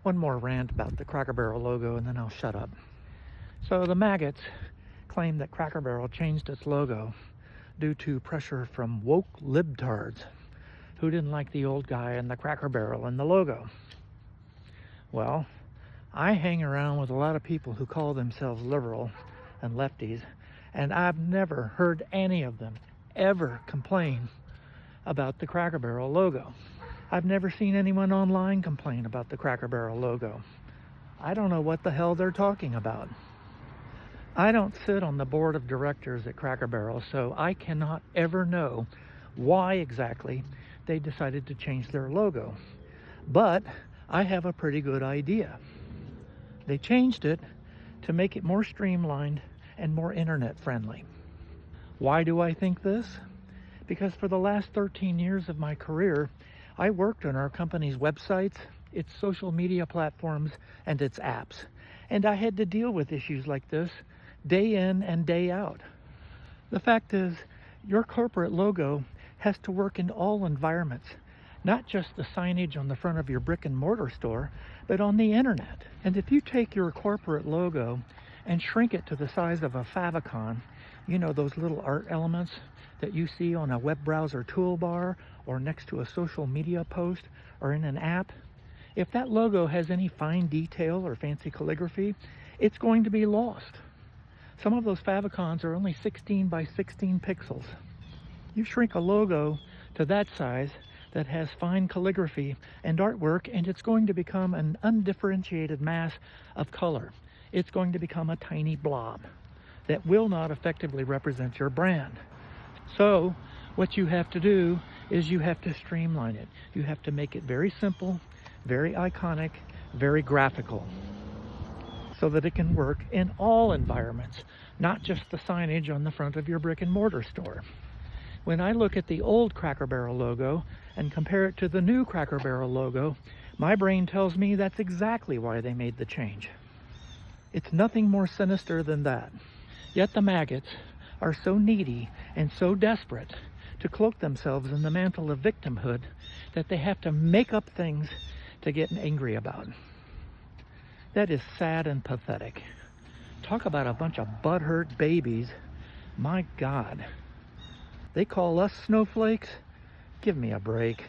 One more rant about the Cracker Barrel logo and then I'll shut up. So the maggots claim that Cracker Barrel changed its logo due to pressure from woke libtards who didn't like the old guy and the Cracker Barrel and the logo. Well, I hang around with a lot of people who call themselves liberal and lefties, and I've never heard any of them ever complain about the Cracker Barrel logo. I've never seen anyone online complain about the Cracker Barrel logo. I don't know what the hell they're talking about. I don't sit on the board of directors at Cracker Barrel, so I cannot ever know why exactly they decided to change their logo. But I have a pretty good idea. They changed it to make it more streamlined and more internet friendly. Why do I think this? Because for the last 13 years of my career, I worked on our company's websites, its social media platforms, and its apps. And I had to deal with issues like this day in and day out. The fact is, your corporate logo has to work in all environments, not just the signage on the front of your brick and mortar store, but on the internet. And if you take your corporate logo and shrink it to the size of a favicon, you know, those little art elements that you see on a web browser toolbar or next to a social media post or in an app, if that logo has any fine detail or fancy calligraphy, it's going to be lost. Some of those favicons are only 16 by 16 pixels. You shrink a logo to that size that has fine calligraphy and artwork, and it's going to become an undifferentiated mass of color. It's going to become a tiny blob that will not effectively represent your brand. So what you have to do is you have to streamline it. You have to make it very simple, very iconic, very graphical, so that it can work in all environments, not just the signage on the front of your brick and mortar store. When I look at the old Cracker Barrel logo and compare it to the new Cracker Barrel logo, my brain tells me that's exactly why they made the change. It's nothing more sinister than that. Yet the maggots are so needy and so desperate to cloak themselves in the mantle of victimhood that they have to make up things to get angry about. That is sad and pathetic. Talk about a bunch of butthurt babies. My God. They call us snowflakes? Give me a break.